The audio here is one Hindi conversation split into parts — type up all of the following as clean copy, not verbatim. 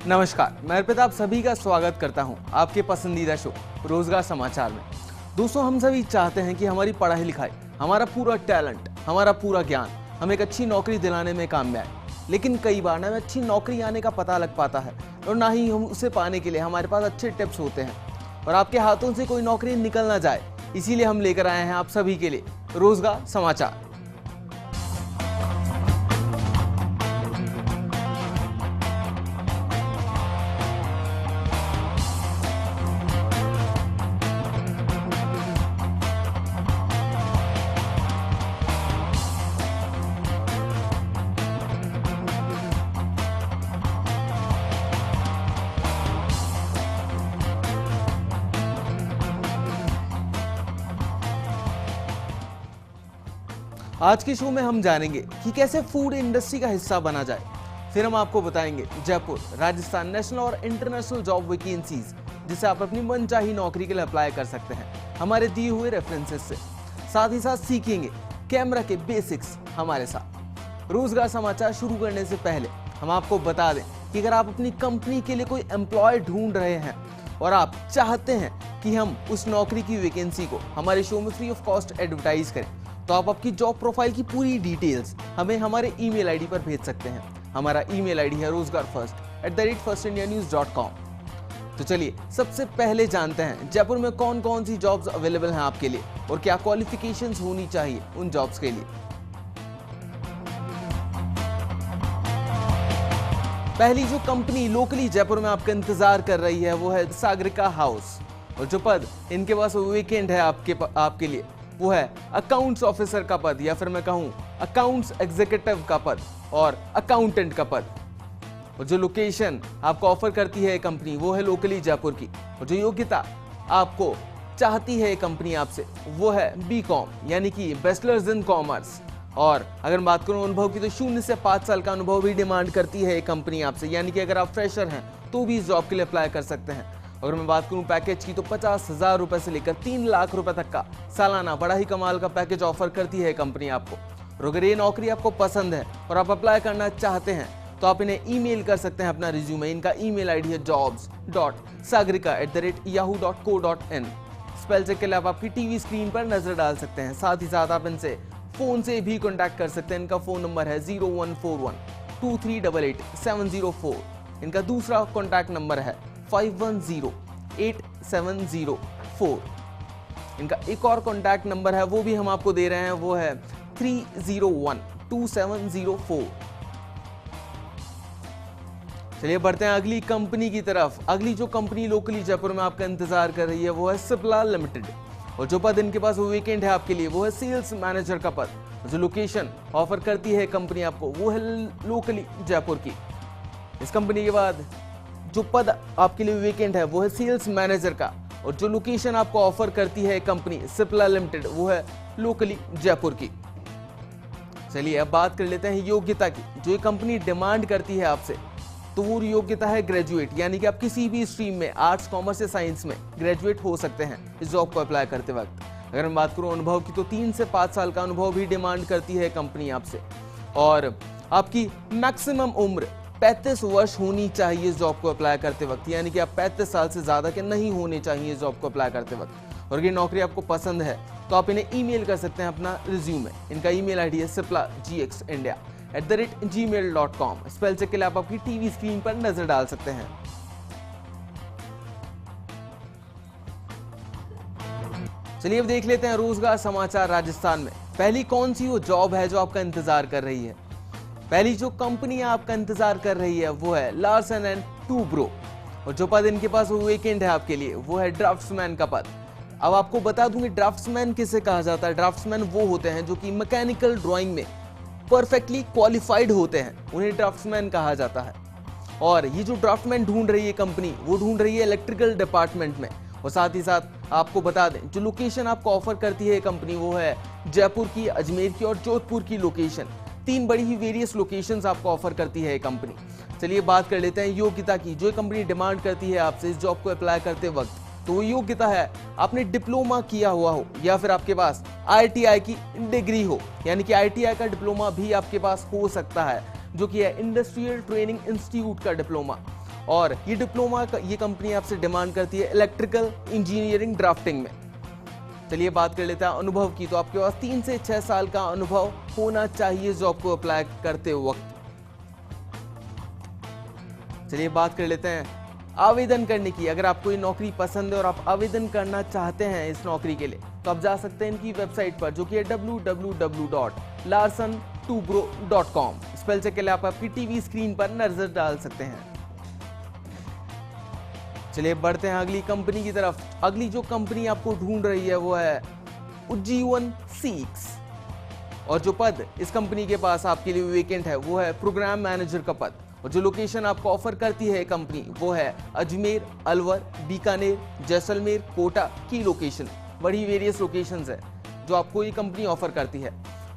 नमस्कार, मैं अर्पित आप सभी का स्वागत करता हूं आपके पसंदीदा शो रोजगार समाचार में। दोस्तों, हम सभी चाहते हैं कि हमारी पढ़ाई लिखाई, हमारा पूरा टैलेंट, हमारा पूरा ज्ञान हमें एक अच्छी नौकरी दिलाने में काम में आए। लेकिन कई बार ना हमें अच्छी नौकरी आने का पता लग पाता है और ना ही हम उसे पाने के लिए हमारे पास अच्छे टिप्स होते हैं और आपके हाथों से कोई नौकरी निकल ना जाए, इसीलिए हम लेकर आए हैं आप सभी के लिए रोजगार समाचार। आज के शो में हम जानेंगे कि कैसे फूड इंडस्ट्री का हिस्सा बना जाए। फिर हम आपको बताएंगे जयपुर, राजस्थान नेशनल और इंटरनेशनल जॉब वैकेंसीज, जिसे आप अपनी मनचाही नौकरी के लिए अप्लाई कर सकते हैं हमारे दिए हुए रेफरेंसेस से। साथ ही साथ सीखेंगे कैमरा के बेसिक्स हमारे साथ। रोजगार समाचार शुरू करने से पहले हम आपको बता दें कि अगर आप अपनी कंपनी के लिए कोई एम्प्लॉय ढूंढ रहे हैं और आप चाहते हैं कि हम उस नौकरी की वैकेंसी को हमारे शो में फ्री ऑफ कॉस्ट एडवर्टाइज करें, तो आप आपकी जॉब प्रोफाइल की पूरी डिटेल्स हमें हमारे ईमेल आईडी पर भेज सकते हैं। हमारा ईमेल आईडी है rozgarfirst@firstindianews.com। तो चलिए सबसे पहले जानते हैं जयपुर में कौन कौन सी जॉब्स अवेलेबल हैं आपके लिए और क्या क्वालिफिकेशंस होनी चाहिए उन जॉब्स के लिए। पहली जो कंपनी लोकली जयपुर में आपका इंतजार कर रही है वो है सागरिका हाउस, और जो पद इनके पास वेकेंट है आपके लिए वो है अकाउंट्स ऑफिसर का पद, या फिर मैं कहूं अकाउंट्स एग्जीक्यूटिव का पद और अकाउंटेंट का पद। और जो लोकेशन आपको ऑफर करती है कंपनी वो है लोकली जयपुर की, और जो योग्यता आपको चाहती है कंपनी आपसे वो है बीकॉम यानी कि बैचलर्स इन कॉमर्स। और अगर बात करूं अनुभव की तो 0 से 5 साल का अनुभव भी डिमांड करती है कंपनी आपसे, यानी कि अगर आप फ्रेशर हैं तो भी इस जॉब के लिए अप्लाई कर सकते हैं। अगर मैं बात करूं पैकेज की तो 50,000 रुपए से लेकर 3 लाख रुपए तक का सालाना बड़ा ही कमाल का पैकेज ऑफर करती है कंपनी आपको। और अगर ये नौकरी आपको पसंद है और आप अप्लाई करना चाहते हैं तो आप इन्हें ईमेल कर सकते हैं अपना रिज्यूमे। इनका ईमेल आईडी है jobs.sagrika@yahoo.co.in। स्पेल चेक के लिए आप आपकी टीवी स्क्रीन पर नजर डाल सकते हैं। साथ ही साथ आप इनसे फोन से भी कॉन्टैक्ट कर सकते हैं। इनका फोन नंबर है 01412388-704। इनका दूसरा कॉन्टैक्ट नंबर है 5108-704। इनका एक और कॉन्टैक्ट नंबर है वो भी हम आपको दे रहे हैं, वो है 3012704। चलिए बढ़ते हैं अगली कंपनी की तरफ। अगली जो कंपनी लोकली जयपुर में आपका इंतजार कर रही है वो है सिप्ला लिमिटेड, और जो पद इनके पास वो वेकेंट है आपके लिए वो है सेल्स मैनेजर का पद। जो लोकेशन ऑफर करती है कंपनी आपको वो है लोकली जयपुर की। इस कंपनी के बाद जो पद आपके लिए वेकेंट है वो है सेल्स मैनेजर का, और जो लोकेशन आपको ऑफर करती है कंपनी सिप्ला लिमिटेड वो है लोकली जयपुर की। चलिए अब बात कर लेते हैं योग्यता की। जो ये कंपनी डिमांड करती है आपसे तो वो योग्यता है ग्रेजुएट, यानी कि आप किसी भी स्ट्रीम में आर्ट्स, कॉमर्स या साइंस में ग्रेजुएट हो सकते हैं इस जॉब को अप्लाई करते वक्त। अगर मैं बात करूं अनुभव की तो 3 से 5 साल का अनुभव भी डिमांड करती है कंपनी आपसे, और आपकी मैक्सिमम उम्र 35 वर्ष होनी चाहिए इस जॉब को अप्लाई करते वक्त, यानी कि आप 35 साल से ज्यादा के नहीं होने चाहिए इस जॉब को अप्लाई करते वक्त। और अगर नौकरी आपको पसंद है तो आप इन्हें ईमेल कर सकते हैं अपना रिज्यूमे। इनका ईमेल आईडी है siplagxindia@gmail.com। स्पेल चेक के लिए आप आपकी टीवी स्क्रीन पर नजर डाल सकते हैं। चलिए अब देख लेते हैं रोजगार समाचार राजस्थान में पहली कौन सी वो जॉब है जो आपका इंतजार कर रही है। पहली जो कंपनी आपका इंतजार कर रही है वो है लार्सन एंड टूब्रो, और जो पद इनके पास वो वेकेंट है आपके लिए वो है ड्राफ्ट्समैन का पद। अब आपको बता दूं कि ड्राफ्ट्समैन किसे कहा जाता है। ड्राफ्ट्समैन वो होते हैं जो कि मैकेनिकल ड्राइंग में परफेक्टली क्वालिफाइड होते हैं, उन्हें ड्राफ्ट्समैन कहा जाता है। और ये जो ड्राफ्टमैन ढूंढ रही है कंपनी वो ढूंढ रही है इलेक्ट्रिकल डिपार्टमेंट में। और साथ ही साथ आपको बता दें जो लोकेशन आपको ऑफर करती है कंपनी वो है जयपुर की, अजमेर की और जोधपुर की लोकेशन। 3 बड़ी ही वेरियस लोकेशंस आपको ऑफर करती है कंपनी। चलिए बात कर लेते हैं योग्यता की। जो कंपनी डिमांड करती है आपसे इस जॉब को अप्लाई करते वक्त तो वो योग्यता है आपने डिप्लोमा किया हुआ हो या फिर आपके पास ITI की डिग्री हो, यानी कि ITI का डिप्लोमा भी आपके पास हो सकता है जो कि है इंडस्ट्रियल ट्रेनिंग इंस्टीट्यूट का डिप्लोमा। और ये डिप्लोमा ये कंपनी आपसे डिमांड करती है इलेक्ट्रिकल इंजीनियरिंग ड्राफ्टिंग में। चलिए बात कर लेते हैं अनुभव की। तो आपके पास 3 से 6 साल का अनुभव होना चाहिए जॉब को अप्लाई करते वक्त। चलिए बात कर लेते हैं आवेदन करने की। अगर आपको ये नौकरी पसंद है और आप आवेदन करना चाहते हैं इस नौकरी के लिए, तो आप जा सकते हैं इनकी वेबसाइट पर, जो कि है www.larsen2grow.com। स्पेल चेक के लिए आप आपकी टीवी स्क्रीन पर नजर डाल सकते हैं। चलिए बढ़ते हैं अगली कंपनी की तरफ। अगली जो कंपनी आपको ढूंढ रही है वो है उज्जीवन सीक्स, और जो पद इस कंपनी के पास आपके लिए वेकेंट है वो है प्रोग्राम मैनेजर का पद। और जो लोकेशन आपको ऑफर करती है कंपनी वो है अजमेर, अलवर, बीकानेर, जैसलमेर, कोटा की लोकेशन। बड़ी वेरियस लोकेशंस है जो आपको ये कंपनी ऑफर करती है।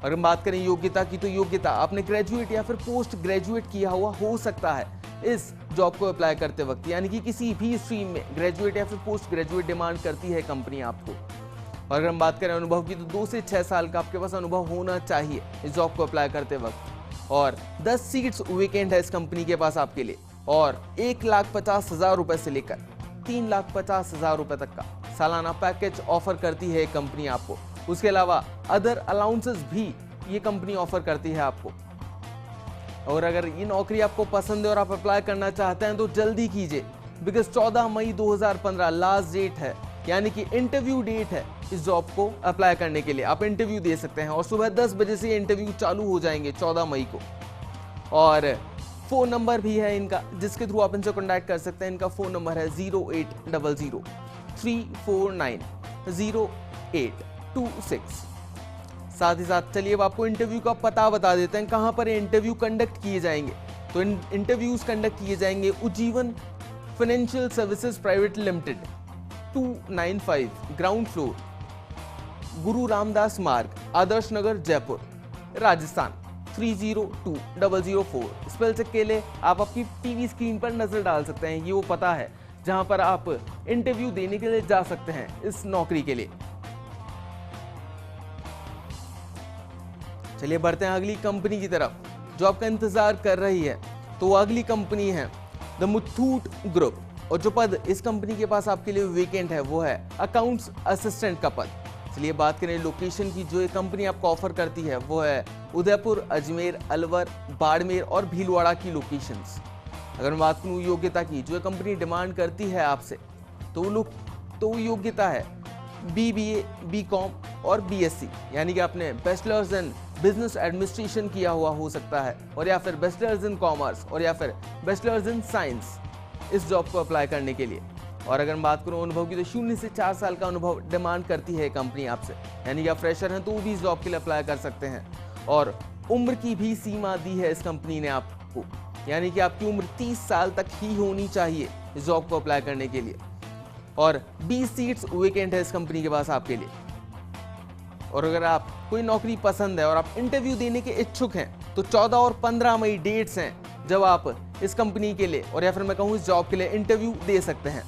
और हम बात करें योग्यता की, तो योग्यता आपने ग्रेजुएट या फिर पोस्ट ग्रेजुएट किया हुआ हो सकता है इस जॉब को अप्लाई करते वक्त, यानी कि किसी भी स्ट्रीम में ग्रेजुएट या फिर पोस्ट ग्रेजुएट डिमांड करती है कंपनी आपको। और अगर हम बात करें अनुभव की, तो 2 से 6 साल का आपके पास अनुभव होना चाहिए इस जॉब को अप्लाई करते वक्त। और 10 सीट्स वेकेंट है इस कंपनी के पास आपके लिए, और 1,50,000 रुपए से लेकर 3,50,000 रुपए तक का सालाना पैकेज ऑफर करती है कंपनी आपको। उसके अलावा अदर अलाउंसेस भी ये कंपनी ऑफर करती है आपको। और अगर ये नौकरी आपको पसंद है और आप अप्लाई करना चाहते हैं तो जल्दी कीजिए, बिकॉज 14 मई 2015 लास्ट डेट है, यानी कि इंटरव्यू डेट है इस जॉब को अप्लाई करने के लिए। आप इंटरव्यू दे सकते हैं और सुबह 10 बजे से इंटरव्यू चालू हो जाएंगे 14 मई को। और फोन नंबर भी है इनका, जिसके थ्रू आप इनसे कॉन्टैक्ट कर सकते हैं। इनका फोन नंबर है 0800-349-0826। साथ ही साथ चलिए अब आपको इंटरव्यू का पता बता देते हैं, कहां पर इंटरव्यू कंडक्ट किए जाएंगे। तो इंटरव्यूज कंडक्ट किए जाएंगे Ujjivan financial services private limited, 295 ground floor, गुरु रामदास मार्ग, आदर्श नगर, जयपुर, राजस्थान 302004। स्पेल चेक के लिए आप आपकी टीवी स्क्रीन पर नजर डाल सकते हैं। ये वो पता है जहां पर आप इंटरव्यू देने के लिए जा सकते हैं इस नौकरी के लिए। चलिए बढ़ते हैं अगली कंपनी की तरफ जो आपका इंतजार कर रही है। तो वो अगली कंपनी है द मुथूट ग्रुप, और जो पद इस कंपनी के पास आपके लिए वेकेंट है वो है अकाउंट्स असिस्टेंट का पद। चलिए बात करें लोकेशन की। जो ये कंपनी आपको ऑफर करती है वो है उदयपुर, अजमेर, अलवर, बाड़मेर और भीलवाड़ा की लोकेशंस। अगर मैं बात करूँ योग्यता की, जो ये कंपनी डिमांड करती है आपसे, तो वो योग्यता है BBA, BCom और BSc, यानी कि आपने बैचलर्स इन बिजनेस एडमिनिस्ट्रेशन किया हुआ हो सकता है, और या फिर बैचलर्स इन कॉमर्स, और या फिर बैचलर्स इन साइंस इस जॉब को अप्लाई करने के लिए। और अगर मैं बात करूं अनुभव की, तो 0 से 4 साल का अनुभव डिमांड करती है कंपनी आपसे, यानी कि आप फ्रेशर हैं तो वो भी इस जॉब के लिए अप्लाई कर सकते हैं। और उम्र की भी सीमा दी है इस कंपनी ने आपको, यानी कि आपकी उम्र 30 साल तक ही होनी चाहिए इस जॉब को अप्लाई करने के लिए। और 20 सीट्स वेकेंट है इस कंपनी के पास आपके लिए। और अगर आप कोई नौकरी पसंद है और आप इंटरव्यू देने के इच्छुक हैं, तो 14 और 15 मई डेट्स हैं जब आप इस कंपनी के लिए, और या फिर मैं कहूँ इस जॉब के लिए इंटरव्यू दे सकते हैं।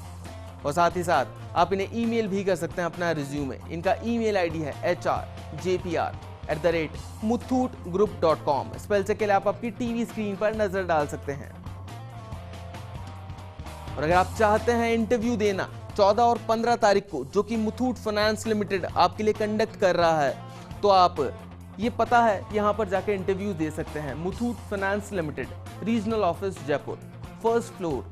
और साथ ही साथ आप इन्हें ईमेल भी कर सकते हैं अपना रिज्यूमे। इनका ईमेल आईडी है hrjpr@muthootgroup.com। स्पेल चेक के लिए आप आपकी टीवी स्क्रीन पर नजर डाल सकते हैं। और अगर आप चाहते हैं इंटरव्यू देना 14 और 15 तारीख को, जो कि मुथूट फाइनेंस लिमिटेड आपके लिए कंडक्ट कर रहा है, तो आप ये पता है यहाँ पर जाकर इंटरव्यू दे सकते हैं। Muthoot finance limited, regional office Jaipur, first floor,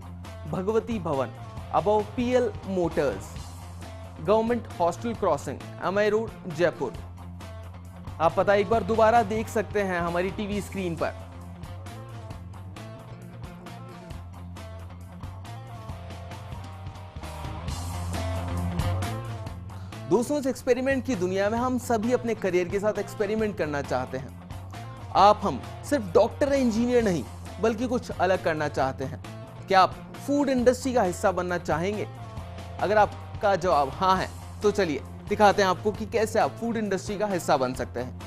Bhagwati Bhawan, above PL motors, government hostel crossing, MI road, Jaipur. आप पता एक बार दोबारा देख सकते हैं हमारी टीवी स्क्रीन पर। दोस्तों, इस एक्सपेरिमेंट की दुनिया में हम सभी अपने करियर के साथ एक्सपेरिमेंट करना चाहते हैं। हम सिर्फ डॉक्टर या इंजीनियर नहीं, बल्कि कुछ अलग करना चाहते हैं। क्या आप फूड इंडस्ट्री का हिस्सा बनना चाहेंगे? अगर आपका जवाब हाँ है, तो चलिए दिखाते हैं आपको कि कैसे आप फूड इंडस्ट्री का हिस्सा बन सकते हैं।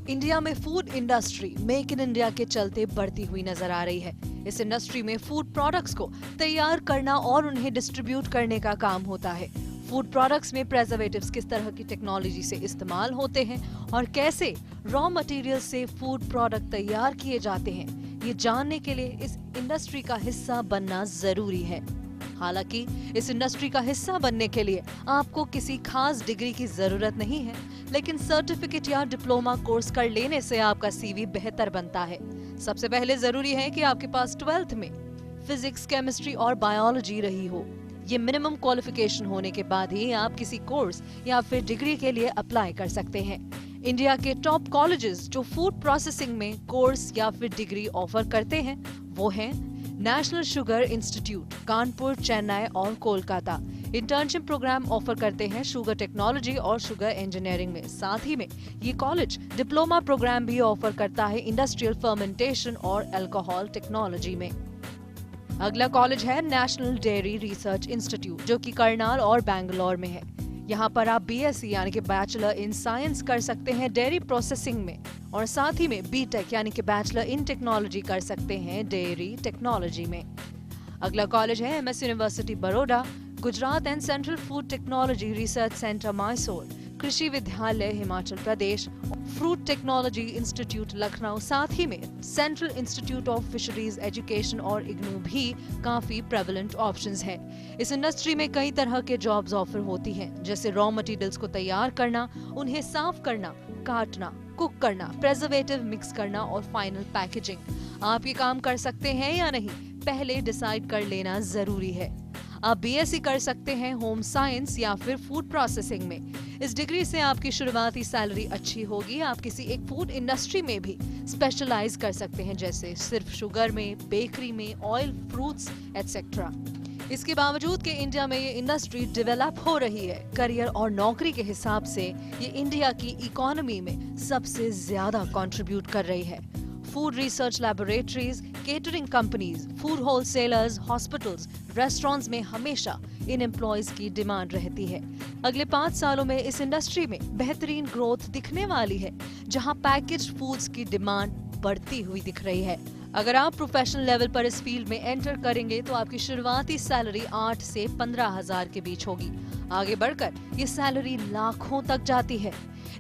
इंडिया में food industry make in India के चलते बढ़ती हुई नजर आ रही है। इस इंडस्ट्री में फूड प्रोडक्ट्स को तैयार करना और उन्हें डिस्ट्रीब्यूट करने का काम होता है। फूड प्रोडक्ट्स में प्रिजर्वेटिव्स किस तरह की टेक्नोलॉजी से इस्तेमाल होते हैं और कैसे रॉ मटेरियल से फूड प्रोडक्ट तैयार किए जाते हैं, ये जानने के लिए इस इंडस्ट्री का हिस्सा बनना जरूरी है। हालांकि इस इंडस्ट्री का हिस्सा बनने के लिए आपको किसी खास डिग्री की जरूरत नहीं है, लेकिन सर्टिफिकेट या डिप्लोमा कोर्स कर लेने से आपका सीवी बेहतर बनता है। सबसे पहले जरूरी है कि आपके पास 12th में फिजिक्स, केमिस्ट्री और बायोलॉजी रही हो। ये मिनिमम क्वालिफिकेशन होने के बाद ही आप किसी कोर्स या फिर डिग्री के लिए अप्लाई कर सकते हैं। इंडिया के टॉप कॉलेजेस जो फूड प्रोसेसिंग में कोर्स या फिर डिग्री ऑफर करते हैं वो हैं national sugar institute, Kanpur, Chennai और कोलकाता। इंटर्नशिप प्रोग्राम ऑफर करते हैं शुगर टेक्नोलॉजी और शुगर इंजीनियरिंग में। साथ ही में ये कॉलेज डिप्लोमा प्रोग्राम भी ऑफर करता है इंडस्ट्रियल फर्मेंटेशन और अल्कोहल टेक्नोलॉजी में। अगला कॉलेज है नेशनल डेयरी रिसर्च इंस्टीट्यूट, जो कि करनाल और बैंगलोर में है। यहाँ पर आप बीएससी यानी कि बैचलर इन साइंस कर सकते हैं डेयरी प्रोसेसिंग में, और साथ ही में बीटेक यानी कि बैचलर इन टेक्नोलॉजी कर सकते हैं डेयरी टेक्नोलॉजी में। अगला कॉलेज है MS university Baroda, Gujarat and central food technology research centre Mysore, कृषि विद्यालय Himachal Pradesh, fruit technology institute Lucknow. साथ ही में central institute of fisheries education और इग्नू भी काफी प्रेवलेंट ऑप्शंस हैं। इस इंडस्ट्री में कई तरह के जॉब्स ऑफर होती हैं, जैसे रॉ मटेरियल्स को तैयार करना, उन्हें साफ करना, काटना, कुक करना, प्रिजर्वेटिव मिक्स करना और फाइनल पैकेजिंग। आप ये काम कर सकते हैं या नहीं, पहले डिसाइड कर लेना जरूरी है। आप बीएससी कर सकते हैं होम साइंस या फिर फूड प्रोसेसिंग में। इस डिग्री से आपकी शुरुआती सैलरी अच्छी होगी। आप किसी एक फूड इंडस्ट्री में भी स्पेशलाइज कर सकते हैं, जैसे सिर्फ शुगर में, बेकरी में, ऑयल, फ्रूट्स एटसेट्रा। इसके बावजूद कि इंडिया में ये इंडस्ट्री डेवलप हो रही है, करियर और नौकरी के हिसाब से ये इंडिया की इकोनॉमी में सबसे ज्यादा कंट्रीब्यूट कर रही है। Food research laboratories, catering companies, food wholesalers, hospitals, restaurants में हमेशा इन एम्प्लॉयज की डिमांड रहती है। अगले 5 सालों में इस इंडस्ट्री में बेहतरीन ग्रोथ दिखने वाली है, जहां पैकेज्ड फूड्स की डिमांड बढ़ती हुई दिख रही है। अगर आप प्रोफेशनल लेवल पर इस फील्ड में एंटर करेंगे तो आपकी शुरुआती सैलरी 8 से 15,000 के बीच होगी। आगे बढ़कर ये सैलरी लाखों तक जाती है।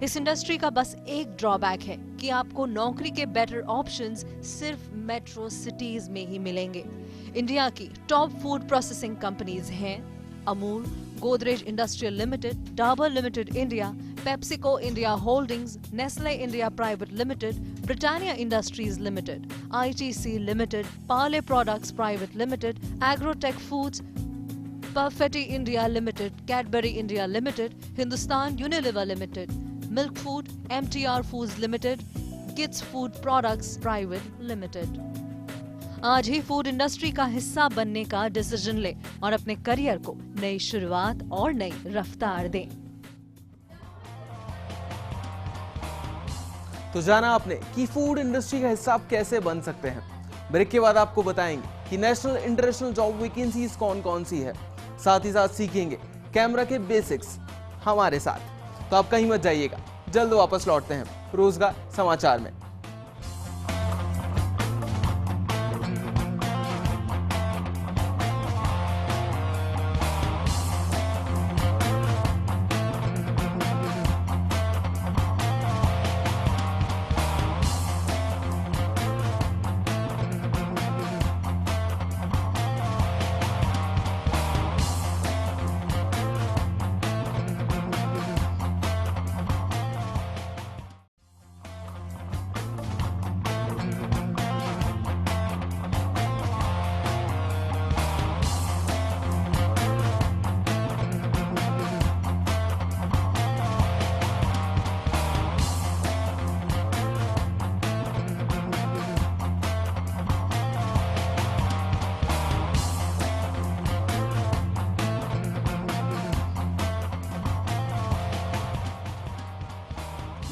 इस इंडस्ट्री का बस एक ड्रॉबैक है कि आपको नौकरी के बेटर ऑप्शंस सिर्फ मेट्रो सिटीज में ही मिलेंगे। इंडिया की टॉप फूड प्रोसेसिंग कंपनीज हैं Amul, Godrej industrial limited, Dabur limited India, PepsiCo India holdings, Nestle India private limited, Britannia industries limited, ITC limited, Parle products private limited, agrotech foods, Perfetti India limited, Cadbury India limited, Hindustan Unilever limited, milk food, MTR foods limited, kids food products private limited. आज ही फूड इंडस्ट्री का हिस्सा बनने का डिसीजन ले और अपने करियर को नई शुरुआत और नई रफ्तार दें। तो जाना आपने कि फूड इंडस्ट्री का हिस्सा आप कैसे बन सकते हैं। ब्रेक के बाद आपको बताएंगे कि नेशनल इंटरनेशनल जॉब वैकेंसीज कौन कौन सी है। साथ ही साथ सीखेंगे कैमरा के बेसिक्स हमारे साथ। तो आप कहीं मत जाइएगा, जल्द वापस लौटते हैं रोजगार समाचार में।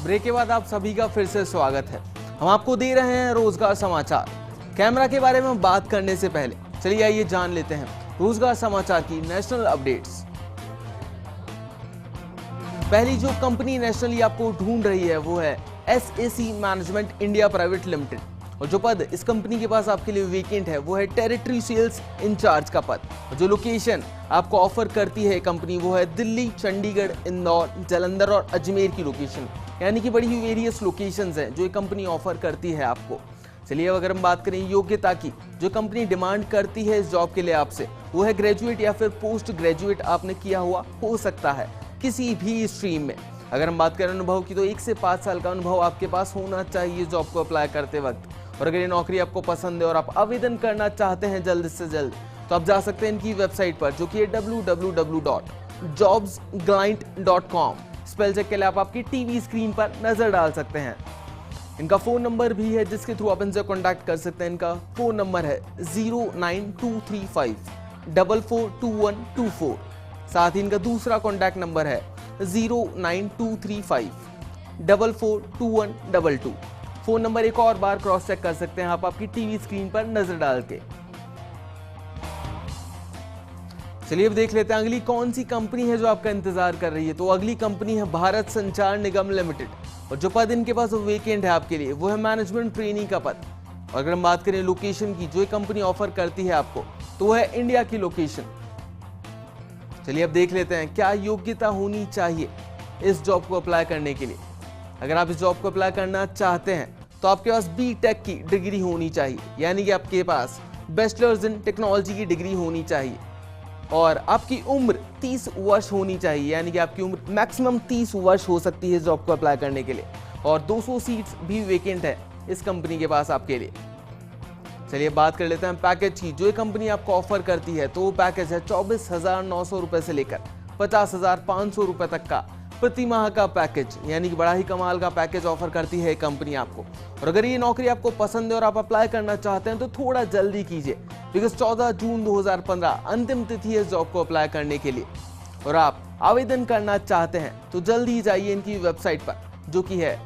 ब्रेक के बाद आप सभी का फिर से स्वागत है। हम आपको दे रहे हैं रोजगार समाचार। कैमरा के बारे में बात करने से पहले चलिए आइए जान लेते हैं रोजगार समाचार की नेशनल अपडेट्स। पहली जो कंपनी नेशनली आपको ढूंढ रही है वो है SAC management India private limited, और जो पद इस कंपनी के पास आपके लिए वेकेंट है वो है टेरिटरी सेल्स इंचार्ज का पद। और जो लोकेशन आपको ऑफर करती है कंपनी वो है दिल्ली, चंडीगढ़, इंदौर, जालंधर और अजमेर की लोकेशन, यानी कि बड़ी वेरियस लोकेशंस हैं जो ये कंपनी ऑफर करती है आपको। चलिए अब अगर हम बात करें योग्यता की, जो कंपनी डिमांड करती है इस जॉब के लिए आपसे, वो है ग्रेजुएट या फिर पोस्ट ग्रेजुएट आपने किया हुआ हो सकता है किसी भी स्ट्रीम में। अगर हम बात करें अनुभव की, तो 1 से 5 साल का अनुभव आपके पास होना चाहिए जॉब को अप्लाई करते वक्त। और अगर ये नौकरी आपको पसंद है और आप आवेदन करना चाहते हैं जल्द से जल्द, तो आप जा सकते हैं इनकी वेबसाइट पर, जो कि है www.jobsglaint.com। स्पेल चेक के लिए आप आपकी टीवी स्क्रीन पर नजर डाल सकते हैं। इनका फोन नंबर भी है जिसके थ्रू आप इनसे कॉन्टैक्ट कर सकते हैं। इनका फोन नंबर है 09235442124। साथ ही इनका दूसरा कॉन्टैक्ट नंबर है 09235442122। फोन नंबर एक और बार क्रॉस चेक कर सकते हैं आप आपकी टीवी स्क्रीन पर नजर डाल के। चलिए अब देख लेते हैं अगली कौन सी कंपनी है जो आपका इंतजार कर रही है। तो अगली कंपनी है भारत संचार निगम लिमिटेड, और जो पद इनके पास वेकेंट है आपके लिए, वो है मैनेजमेंट ट्रेनी का पद। और अगर हम बात करें लोकेशन की, जो कंपनी ऑफर करती है आपको, तो वो है इंडिया की लोकेशन। चलिए अब देख लेते हैं क्या योग्यता होनी चाहिए इस जॉब को अप्लाई करने के लिए। अगर आप इस जॉब को अप्लाई करना चाहते हैं तो आपके पास बीटेक की डिग्री होनी चाहिए, यानी कि आपके पास बैचलर्स इन टेक्नोलॉजी की डिग्री होनी चाहिए, और आपकी उम्र 30 वर्ष होनी चाहिए, यानी कि आपकी उम्र मैक्सिमम 30 वर्ष हो सकती है इस जॉब को अप्लाई करने के लिए। और 200 सीट्स भी वेकेंट है इस कंपनी के पास आपके लिए। चलिए बात कर लेते हैं पैकेज की, जो ये कंपनी आपको ऑफर करती है। तो वो पैकेज है 24,900 रुपए से लेकर 50,500 रुपए तक का प्रति माह का पैकेज, यानी कि बड़ा ही कमाल का पैकेज ऑफर करती है कंपनी आपको। और अगर ये नौकरी आपको पसंद है और आप अप्लाई करना चाहते हैं तो थोड़ा जल्दी कीजिए, बिकॉज 14 जून 2015 अंतिम तिथि है इस जॉब को अप्लाई करने के लिए। और आप आवेदन करना चाहते हैं तो जल्दी जाइए इनकी वेबसाइट पर, जो कि है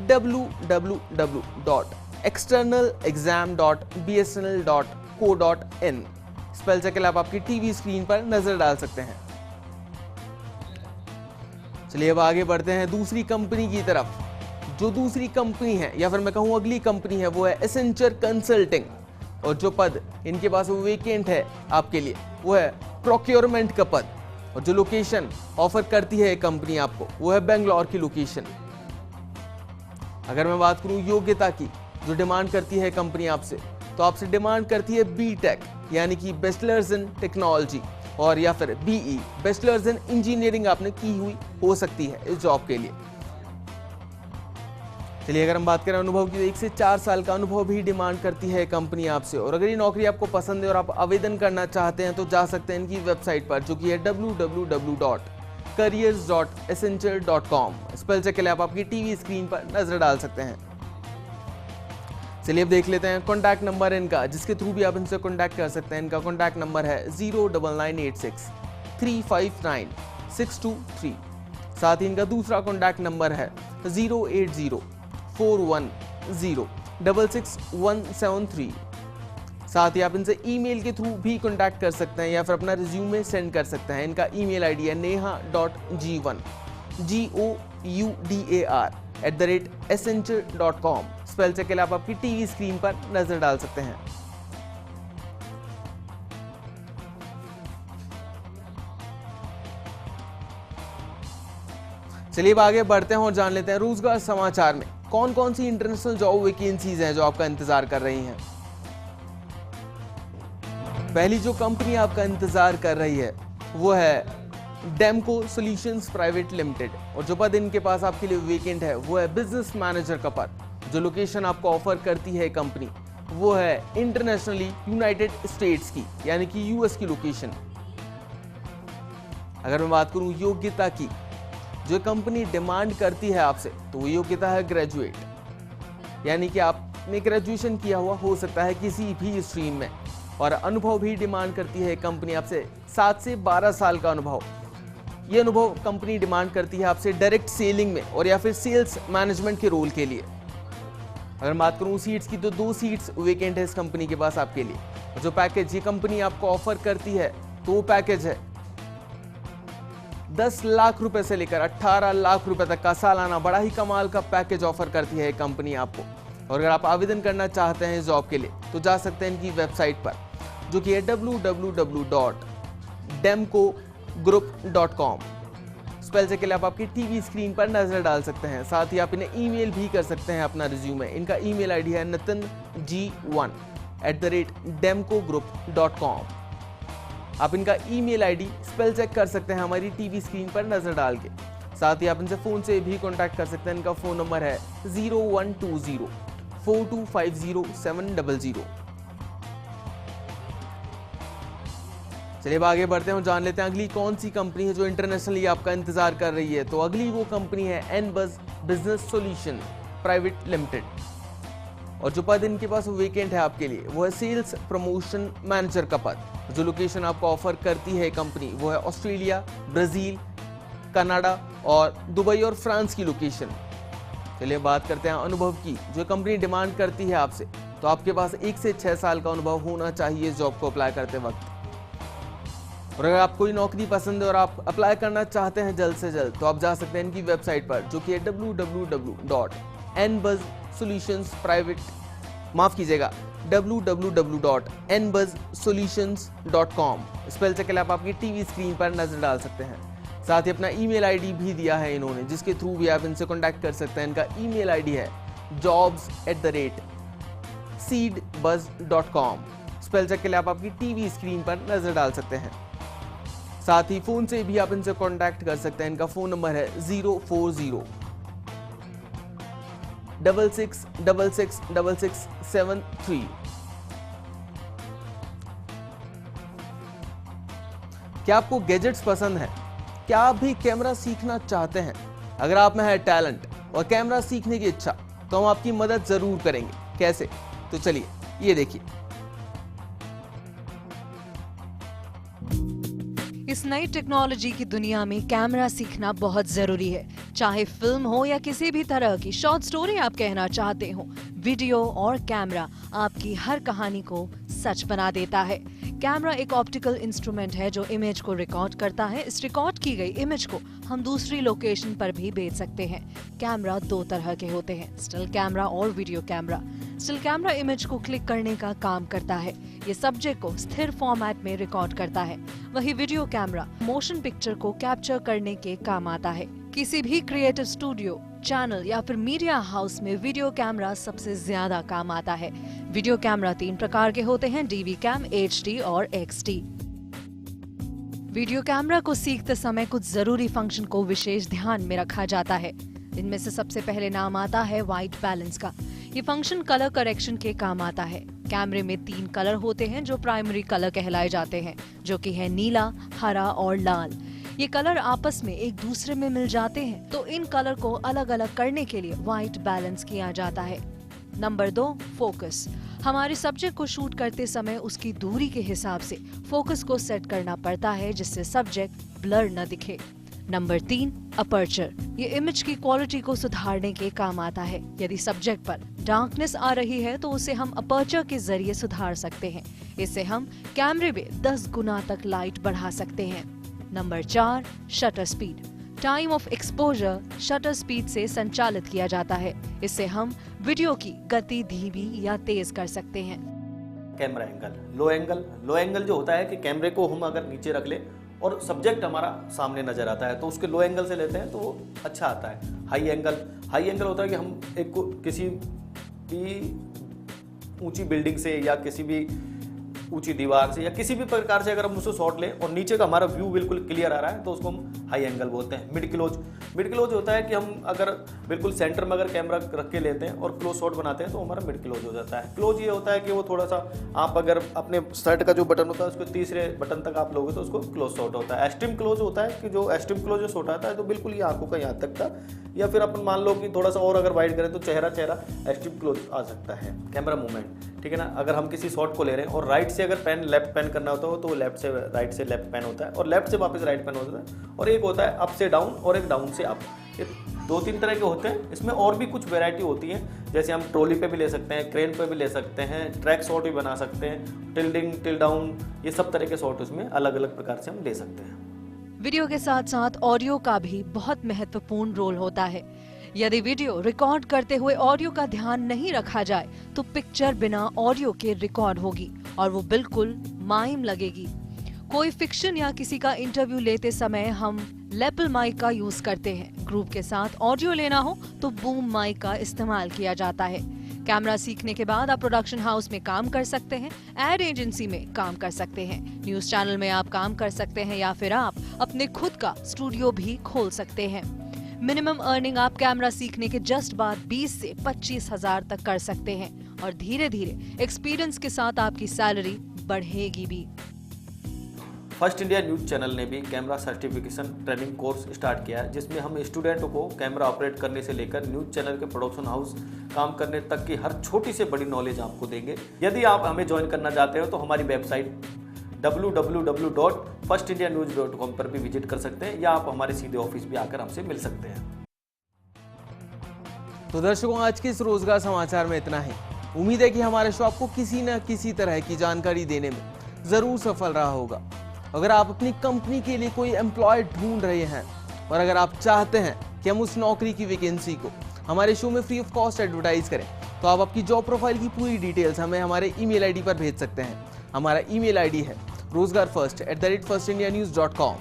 www.externalexam.bsnl.co.in। स्पेल चेक के लिए आप आपकी टीवी स्क्रीन पर नजर डाल सकते हैं। चलिए अब आगे बढ़ते हैं दूसरी कंपनी की तरफ। जो दूसरी कंपनी है, या फिर मैं कहूं अगली कंपनी है, वो है एसेंचर कंसल्टिंग। और जो पद इनके पास वेकेंट है आपके लिए, वो है प्रोक्योरमेंट का पद। और जो लोकेशन ऑफर करती है कंपनी आपको, वो है बेंगलोर की लोकेशन। अगर मैं बात करूं योग्यता की, जो डिमांड करती है कंपनी आपसे, तो आपसे डिमांड करती है बीटेक, यानी कि बैचलर्स इन टेक्नोलॉजी, और या फिर बीई बैचलर्स इन इंजीनियरिंग आपने की हुई हो सकती है इस जॉब के लिए। चलिए अगर हम बात करें अनुभव की, तो 1 से 4 साल का अनुभव भी डिमांड करती है कंपनी आपसे। और अगर ये नौकरी आपको पसंद है और आप आवेदन करना चाहते हैं तो जा सकते हैं इनकी वेबसाइट पर, जो कि है www.careers.accenture.com। स्पेल चेक के लिए आप आपकी टीवी स्क्रीन पर नजर डाल सकते हैं। चलिए अब देख लेते हैं कॉन्टैक्ट नंबर इनका, जिसके थ्रू भी आप इनसे कॉन्टैक्ट कर सकते हैं। इनका कॉन्टैक्ट नंबर है 09986359623। साथ ही इनका दूसरा कॉन्टैक्ट नंबर है 08041066173। साथ ही आप इनसे ईमेल के थ्रू भी कॉन्टैक्ट कर सकते हैं, या फिर अपना रिज्यूमे सेंड कर सकते हैं। इनका ईमेल आईडी है neha.g1goudar@accenture.com। स्पेल चेक के लिए आप आपकी टीवी स्क्रीन पर नजर डाल सकते हैं। चलिए अब आगे बढ़ते हैं और जान लेते हैं रोजगार समाचार में कौन कौन सी इंटरनेशनल जॉब वैकेंसीज हैं जो आपका इंतजार कर रही हैं। पहली जो कंपनी आपका इंतजार कर रही है वो है डेमको सॉल्यूशंस प्राइवेट लिमिटेड। और जो पद इनके पास आपके लिए वेकेंट है वो है बिजनेस मैनेजर का पद। जो लोकेशन आपको ऑफर करती है कंपनी, वो है इंटरनेशनली यूनाइटेड स्टेट्स की, यानी कि यूएस की लोकेशन। अगर मैं बात करूं योग्यता की, जो कंपनी डिमांड करती है आपसे, तो वो योग्यता है ग्रेजुएट, यानी कि आपने ग्रेजुएशन किया हुआ हो सकता है किसी भी स्ट्रीम में। और अनुभव भी डिमांड करती है कंपनी आपसे 7 से 12 साल का अनुभव। ये अनुभव कंपनी डिमांड करती है आपसे डायरेक्ट सेलिंग में और या फिर सेल्स मैनेजमेंट के रोल के लिए। अगर बात करूं सीट्स की, तो 2 सीट्स वेकेंट है इस कंपनी के पास आपके लिए। और जो पैकेज ये कंपनी आपको ऑफर करती है, तो वो पैकेज है 10 लाख रुपए से लेकर 18 लाख रुपए तक का सालाना। बड़ा ही कमाल का पैकेज ऑफर करती है कंपनी आपको। और अगर आप आवेदन करना चाहते हैं इस जॉब के लिए, तो जा सकते हैं इनकी वेबसाइट पर, जो कि है www.demcogroup.com। स्पेल चेक के लिए आप आपकी टीवी स्क्रीन पर नजर डाल सकते हैं। साथ ही आप इन्हें ईमेल भी कर सकते हैं अपना रिज्यूमे। इनका ईमेल आईडी है nitin.g1@demcogroup.com। आप इनका ईमेल आईडी स्पेल चेक कर सकते हैं हमारी टीवी स्क्रीन पर नजर डाल के। साथ ही आप इनसे फोन से भी कांटेक्ट कर सकते हैं। इनका फोन नंबर है 012042500700। चलिए अब आगे बढ़ते हैं और जान लेते हैं अगली कौन सी कंपनी है जो इंटरनेशनली आपका इंतजार कर रही है। तो अगली वो कंपनी है एनबज़ बिजनेस सॉल्यूशन प्राइवेट लिमिटेड। और जो पद इनके पास वेकेंट है आपके लिए वो है सेल्स प्रमोशन मैनेजर का पद। जो लोकेशन आपको ऑफर करती है कंपनी वो है ऑस्ट्रेलिया, ब्राजील, कनाडा और दुबई और फ्रांस की लोकेशन। चलिए बात करते हैं अनुभव की। जो कंपनी डिमांड करती है आपसे तो आपके पास 1 से 6 साल का अनुभव होना चाहिए इस जॉब को अप्लाई करते वक्त। और अगर आपको ये नौकरी पसंद है और आप अप्लाई करना चाहते हैं जल्द से जल्द तो आप जा सकते हैं इनकी वेबसाइट पर जो कि है www.nbuzzsolutions.com। स्पेल चेक के लिए आप आपकी टीवी स्क्रीन पर नजर डाल सकते हैं। साथ ही अपना ईमेल आईडी भी दिया है इन्होंने जिसके थ्रू भी आप इनसे कांटेक्ट कर सकते हैं। इनका ईमेल आईडी है jobs@seedbuzz.com। स्पेल चेक के लिए आप आपकी टीवी स्क्रीन पर नजर डाल सकते हैं। साथ ही फोन से भी आप इनसे कांटेक्ट कर सकते हैं। इनका फोन नंबर है 04066666673। क्या आपको गैजेट्स पसंद है? क्या आप भी कैमरा सीखना चाहते हैं? अगर आप में है टैलेंट और कैमरा सीखने की इच्छा तो हम आपकी मदद जरूर करेंगे। कैसे? तो चलिए ये देखिए। इस नई टेक्नोलॉजी की दुनिया में कैमरा सीखना बहुत जरूरी है। चाहे फिल्म हो या किसी भी तरह की शॉर्ट स्टोरी आप कहना चाहते हो, वीडियो और कैमरा आपकी हर कहानी को सच बना देता है। कैमरा एक ऑप्टिकल इंस्ट्रूमेंट है जो इमेज को रिकॉर्ड करता है। इस रिकॉर्ड की गई इमेज को हम दूसरी लोकेशन पर भी भेज सकते हैं। कैमरा 2 तरह के होते हैं, स्टिल कैमरा और video camera. Still camera image को क्लिक करने का काम करता है। ये सब्जेक्ट को स्थिर फॉर्मेट में रिकॉर्ड करता है। वही वीडियो कैमरा मोशन पिक्चर को कैप्चर करने के काम आता है। किसी भी क्रिएटिव स्टूडियो, चैनल या फिर मीडिया हाउस में वीडियो कैमरा सबसे ज्यादा काम आता है। वीडियो कैमरा 3 प्रकार के होते हैं, डीवी कैम, HD और XD। वीडियो कैमरा को सीखते समय कुछ जरूरी फंक्शन को विशेष ध्यान में रखा जाता है। इनमें से सबसे पहले नाम आता है व्हाइट बैलेंस का। ये फंक्शन कलर करेक्शन के काम आता है। कैमरे में 3 कलर होते हैं जो प्राइमरी कलर कहलाए जाते हैं, जो कि है नीला, हरा और लाल। ये कलर आपस में एक दूसरे में मिल जाते हैं तो इन कलर को अलग अलग करने के लिए व्हाइट बैलेंस किया जाता है। Number 2, focus. हमारे सब्जेक्ट को शूट करते समय उसकी दूरी के हिसाब से फोकस को सेट करना पड़ता है जिससे सब्जेक्ट ब्लर न दिखे। Number 3, aperture. ये इमेज की क्वालिटी को सुधारने के काम आता है। यदि सब्जेक्ट पर डार्कनेस आ रही है तो उसे हम अपर्चर के जरिए सुधार सकते हैं। इससे हम कैमरे में 10 गुना तक लाइट बढ़ा सकते हैं। Number 4, shutter speed. Time of exposure shutter speed से संचालित किया जाता है। इससे हम वीडियो की गति धीमी या तेज कर सकते हैं। कैमरा एंगल, लो एंगल जो होता है कि कैमरे को हम अगर नीचे रख ले और सब्जेक्ट हमारा सामने नजर आता है तो उसके लो एंगल से लेते हैं तो वो अच्छा आता है। हाई एंगल होता है कि हम किसी भी ऊंची बिल्डिंग से या किसी भी ऊंची दीवार से या किसी भी प्रकार से अगर हम उसको शॉट लें और नीचे का हमारा व्यू बिल्कुल क्लियर आ रहा है तो उसको हम हाई एंगल बोलते हैं। मिड क्लोज होता है कि हम अगर बिल्कुल सेंटर में अगर कैमरा रख के लेते हैं और क्लोज शॉट बनाते हैं तो हमारा मिड क्लोज हो जाता है। क्लोज ये होता है कि वो थोड़ा सा आप अगर अपने शर्ट का जो बटन होता है उसको तीसरे बटन तक आप लोगे तो उसको क्लोज शॉट होता है। एक्सट्रीम क्लोज होता है कि जो एक्सट्रीम क्लोज जो शॉट आता है तो बिल्कुल ये आंखों का यहाँ तक का, या फिर अपन मान लो कि थोड़ा सा और अगर वाइड करें तो चेहरा एक्सट्रीम क्लोज आ सकता है। कैमरा मूवमेंट, ठीक है ना। अगर हम किसी शॉट को ले रहे हैं और राइट से अगर पेन लेफ्ट पेन करना होता है तो लेफ्ट से राइट से लेफ्ट पेन होता है और लेफ्ट से वापस राइट पेन होता है। और एक होता है अप से डाउन और एक डाउन से अप। ये 2-3 तरह के होते हैं। इसमें और भी कुछ वैरायटी होती है, जैसे हम ट्रॉली पे भी ले सकते हैं, क्रेन पे भी ले सकते हैं, ट्रैक शॉट भी बना सकते हैं, टिल्डिंग, टिल डाउन, ये सब तरह के शॉट उसमें अलग अलग प्रकार से हम ले सकते हैं। वीडियो के साथ साथ ऑडियो का भी बहुत महत्वपूर्ण रोल होता है। यदि वीडियो रिकॉर्ड करते हुए ऑडियो का ध्यान नहीं रखा जाए तो पिक्चर बिना ऑडियो के रिकॉर्ड होगी और वो बिल्कुल माइम लगेगी। कोई फिक्शन या किसी का इंटरव्यू लेते समय हम लेपल माइक का यूज करते हैं। ग्रुप के साथ ऑडियो लेना हो तो बूम माइक का इस्तेमाल किया जाता है। कैमरा सीखने के बाद आप प्रोडक्शन हाउस में काम कर सकते हैं, एड एजेंसी में काम कर सकते हैं, न्यूज चैनल में आप काम कर सकते हैं या फिर आप अपने खुद का स्टूडियो भी खोल सकते हैं। मिनिमम अर्निंग आप कैमरा सीखने के जस्ट बाद 20 से 25,000 तक कर सकते हैं और धीरे धीरे एक्सपीरियंस के साथ आपकी सैलरी बढ़ेगी भी। फर्स्ट इंडिया न्यूज़ चैनल ने भी camera certification training course start किया है, जिसमें हम स्टूडेंटों को कैमरा ऑपरेट करने से लेकर न्यूज़ चैनल के प्रोडक्शन हाउस काम करने तक की हर छोटी से बड़ी नॉलेज आपको देंगे। यदि आप हमें ज्वाइन करना चाहते हो तो हमारी वेबसाइट www.firstindianews.com पर भी विजिट कर सकते हैं या आप हमारे सीधे ऑफिस भी आकर हमसे मिल सकते हैं। तो दर्शकों, आज के इस रोजगार समाचार में इतना ही। उम्मीद है कि हमारा शो आपको किसी न किसी तरह की जानकारी देने में जरूर सफल रहा होगा। अगर आप अपनी कंपनी के लिए कोई एम्प्लॉय ढूंढ रहे हैं और अगर आप चाहते हैं कि हम उस नौकरी की वैकेंसी को हमारे शो में फ्री ऑफ कॉस्ट एडवर्टाइज करें, तो आप आपकी जॉब प्रोफाइल की पूरी डिटेल्स हमें हमारे ईमेल आईडी पर भेज सकते हैं। हमारा ईमेल आईडी है rozgarfirst@firstindianews.com।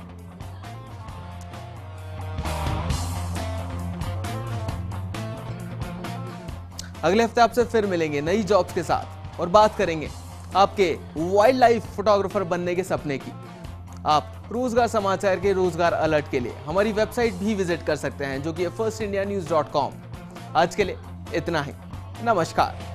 अगले हफ्ते आपसे फिर मिलेंगे नई जॉब्स के साथ और बात करेंगे आपके वाइल्ड लाइफ फोटोग्राफर बनने के सपने की। आप रोजगार समाचार के रोजगार अलर्ट के लिए हमारी वेबसाइट भी विजिट कर सकते हैं, जो कि firstindianews.com। आज के लिए इतना ही। नमस्कार।